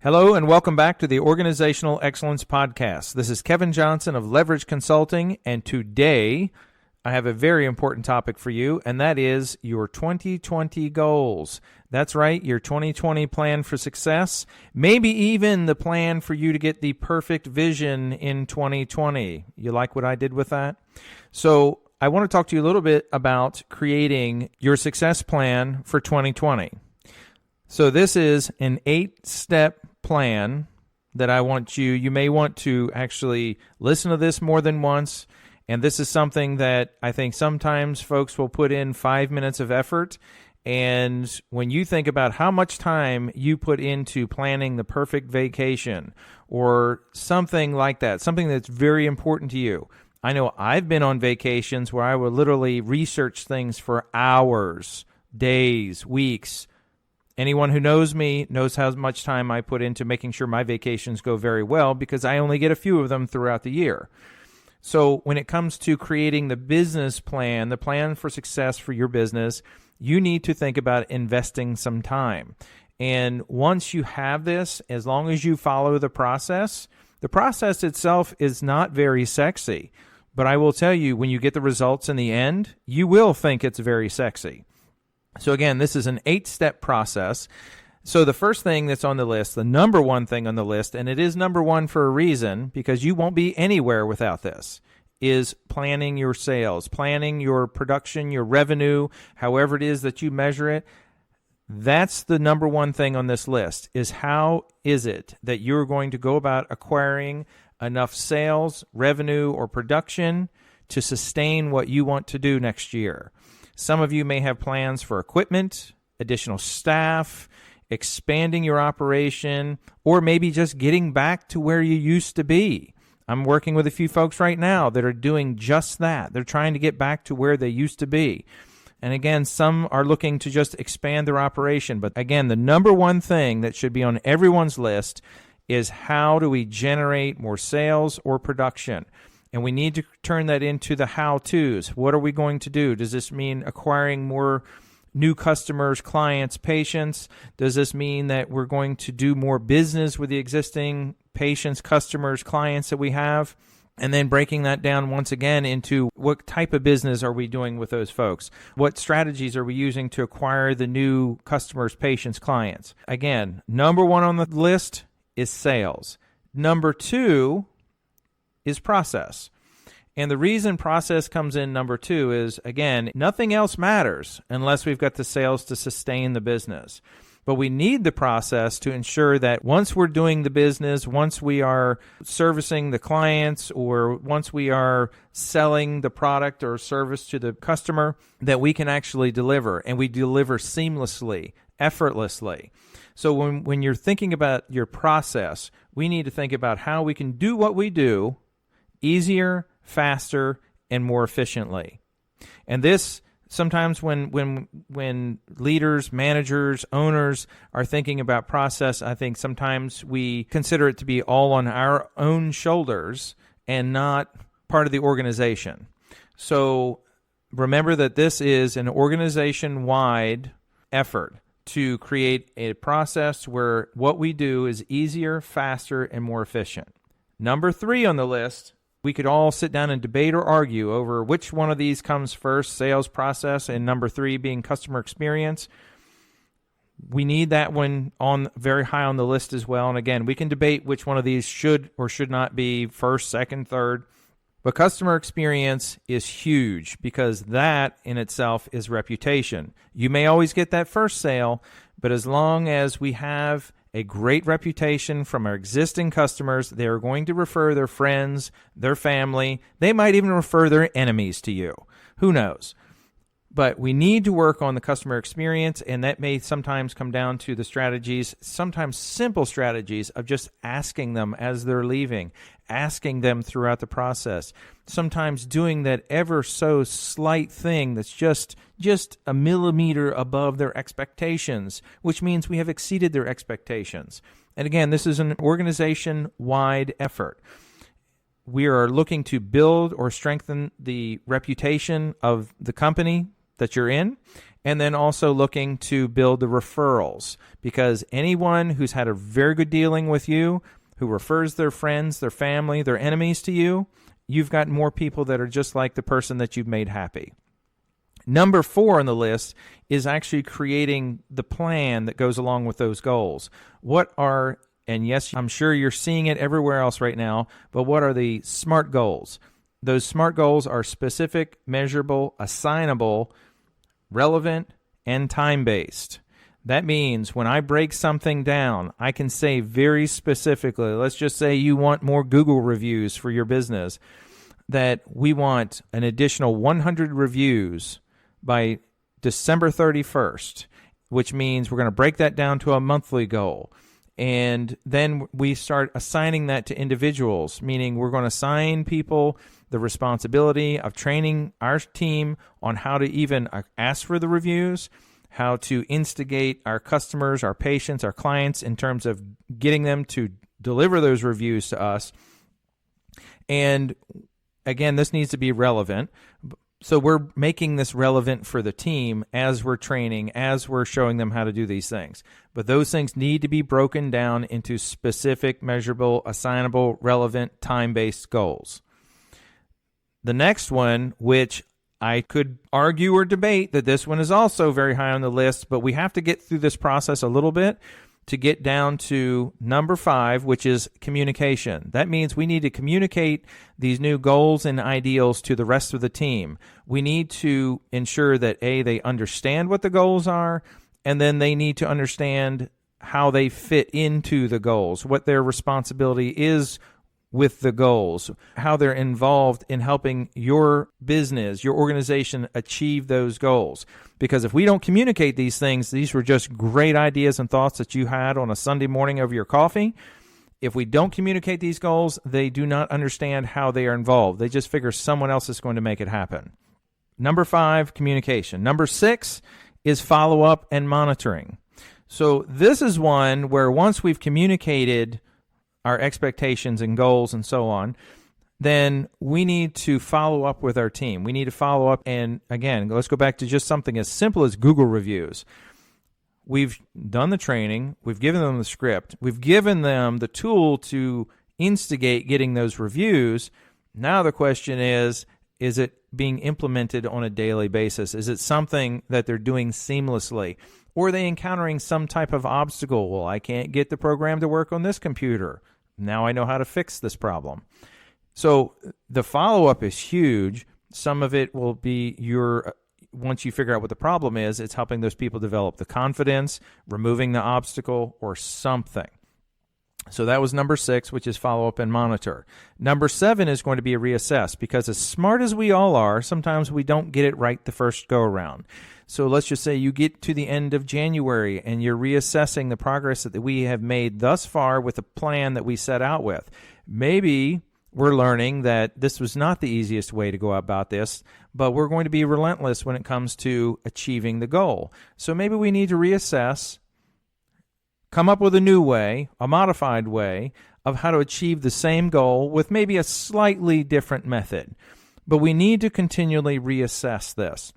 Hello and welcome back to the Organizational Excellence Podcast. This is Kevin Johnson of Leverage Consulting, and today I have a very important topic for you, and that is your 2020 goals. That's right, your 2020 plan for success, maybe even the plan for you to get the perfect vision in 2020. You like what I did with that? So I want to talk to you a little bit about creating your success plan for 2020. So this is an 8-step plan that I want you may want to actually listen to this more than once. And this is something that I think sometimes folks will put in 5 minutes of effort. And when you think about how much time you put into planning the perfect vacation or something like that, something that's very important to you. I know I've been on vacations where I would literally research things for hours, days, weeks. Anyone who knows me knows how much time I put into making sure my vacations go very well because I only get a few of them throughout the year. So when it comes to creating the business plan, the plan for success for your business, you need to think about investing some time. And once you have this, as long as you follow the process itself is not very sexy. But I will tell you, when you get the results in the end, you will think it's very sexy. So again, this is an 8-step process. So the first thing that's on the list, the number one thing on the list, and it is number one for a reason because you won't be anywhere without this, is planning your sales, planning your production, your revenue, however it is that you measure it. That's the number one thing on this list, is how is it that you're going to go about acquiring enough sales, revenue, or production to sustain what you want to do next year. Some of you may have plans for equipment, additional staff, expanding your operation, or maybe just getting back to where you used to be. I'm working with a few folks right now that are doing just that. They're trying to get back to where they used to be. And again, some are looking to just expand their operation. But again, the number one thing that should be on everyone's list is how do we generate more sales or production? And we need to turn that into the how-tos. What are we going to do? Does this mean acquiring more new customers, clients, patients? Does this mean that we're going to do more business with the existing patients, customers, clients that we have? And then breaking that down once again into what type of business are we doing with those folks? What strategies are we using to acquire the new customers, patients, clients? Again, number one on the list is sales. Number two is process. And the reason process comes in number two is, again, nothing else matters unless we've got the sales to sustain the business. But we need the process to ensure that once we're doing the business, once we are servicing the clients, or once we are selling the product or service to the customer, that we can actually deliver, and we deliver seamlessly, effortlessly. So when you're thinking about your process, we need to think about how we can do what we do easier, faster, and more efficiently. And this sometimes when leaders, managers, owners are thinking about process, I think sometimes we consider it to be all on our own shoulders and not part of the organization. So remember that this is an organization-wide effort to create a process where what we do is easier, faster, and more efficient. Number 3 on the list, we could all sit down and debate or argue over which one of these comes first, sales process, and number 3 being customer experience. We need that one on very high on the list as well. And again, we can debate which one of these should or should not be first, second, third. But customer experience is huge because that in itself is reputation. You may always get that first sale, but as long as we have a great reputation from our existing customers, they are going to refer their friends, their family. They might even refer their enemies to you. Who knows? But we need to work on the customer experience, and that may sometimes come down to the strategies, sometimes simple strategies of just asking them as they're leaving, asking them throughout the process, sometimes doing that ever so slight thing that's just a millimeter above their expectations, which means we have exceeded their expectations. And again, this is an organization-wide effort. We are looking to build or strengthen the reputation of the company that you're in, And then also looking to build the referrals, because anyone who's had a very good dealing with you, who refers their friends, their family, their enemies to you, you've got more people that are just like the person that you've made happy. Number 4 on the list is actually creating the plan that goes along with those goals. And yes, I'm sure you're seeing it everywhere else right now, but what are the SMART goals? Those SMART goals are specific, measurable, assignable, relevant, and time-based. That means when I break something down, I can say very specifically, let's just say you want more Google reviews for your business, that we want an additional 100 reviews by December 31st, which means we're going to break that down to a monthly goal. And then we start assigning that to individuals, meaning we're going to assign people the responsibility of training our team on how to even ask for the reviews, how to instigate our customers, our patients, our clients in terms of getting them to deliver those reviews to us. And again, this needs to be relevant. So we're making this relevant for the team as we're training, as we're showing them how to do these things. But those things need to be broken down into specific, measurable, assignable, relevant, time-based goals. The next one, which I could argue or debate that this one is also very high on the list, but we have to get through this process a little bit to get down to number 5, which is communication. That means we need to communicate these new goals and ideals to the rest of the team. We need to ensure that, A, they understand what the goals are, and then they need to understand how they fit into the goals, what their responsibility is with the goals, how they're involved in helping your business, your organization achieve those goals. Because if we don't communicate these things, these were just great ideas and thoughts that you had on a Sunday morning over your coffee. If we don't communicate these goals, they do not understand how they are involved. They just figure someone else is going to make it happen. Number 5, communication. Number 6 is follow-up and monitoring. So this is one where once we've communicated our expectations and goals and so on, then we need to follow up with our team. We need to follow up. And again, let's go back to just something as simple as Google reviews. We've done the training. We've given them the script. We've given them the tool to instigate getting those reviews. Now the question is it being implemented on a daily basis? Is it something that they're doing seamlessly? Or are they encountering some type of obstacle? Well, I can't get the program to work on this computer. Now I know how to fix this problem. So the follow-up is huge. Some of it will be once you figure out what the problem is, it's helping those people develop the confidence, removing the obstacle, or something. So that was number 6, which is follow up and monitor. Number 7 is going to be a reassess, because as smart as we all are, sometimes we don't get it right the first go around. So let's just say you get to the end of January and you're reassessing the progress that we have made thus far with the plan that we set out with. Maybe we're learning that this was not the easiest way to go about this, but we're going to be relentless when it comes to achieving the goal. So maybe we need to reassess, come up with a new way, a modified way of how to achieve the same goal with maybe a slightly different method. But we need to continually reassess this.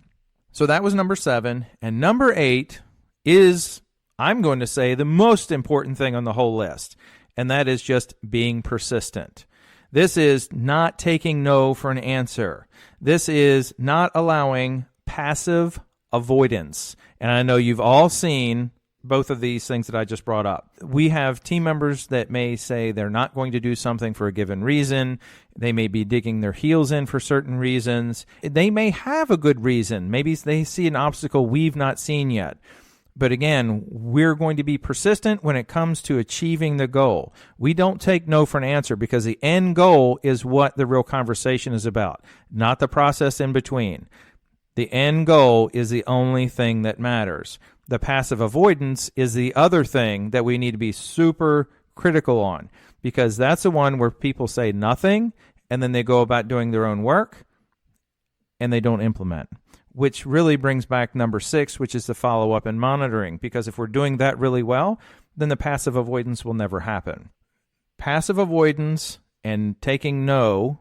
So that was number 7. And number 8 is, I'm going to say, the most important thing on the whole list. And that is just being persistent. This is not taking no for an answer. This is not allowing passive avoidance. And I know you've all seen both of these things that I just brought up. We have team members that may say they're not going to do something for a given reason. They may be digging their heels in for certain reasons. They may have a good reason. Maybe they see an obstacle we've not seen yet. But again, we're going to be persistent when it comes to achieving the goal. We don't take no for an answer, because the end goal is what the real conversation is about, not the process in between. The end goal is the only thing that matters. The passive avoidance is the other thing that we need to be super critical on, because that's the one where people say nothing and then they go about doing their own work and they don't implement, which really brings back number 6, which is the follow-up and monitoring, because if we're doing that really well, then the passive avoidance will never happen. Passive avoidance and taking no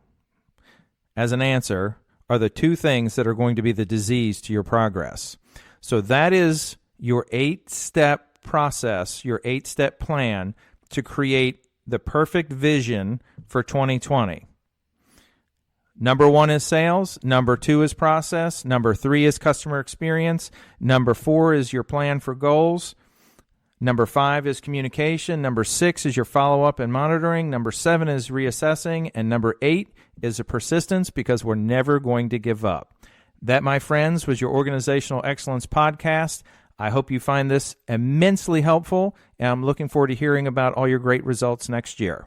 as an answer are the two things that are going to be the disease to your progress. So that is your 8-step process, your 8-step plan to create the perfect vision for 2020. Number 1 is sales. Number 2 is process. Number 3 is customer experience. Number 4 is your plan for goals. Number 5 is communication. Number 6 is your follow-up and monitoring. Number 7 is reassessing. And number 8 is a persistence, because we're never going to give up. That, my friends, was your Organizational Excellence Podcast. I hope you find this immensely helpful, and I'm looking forward to hearing about all your great results next year.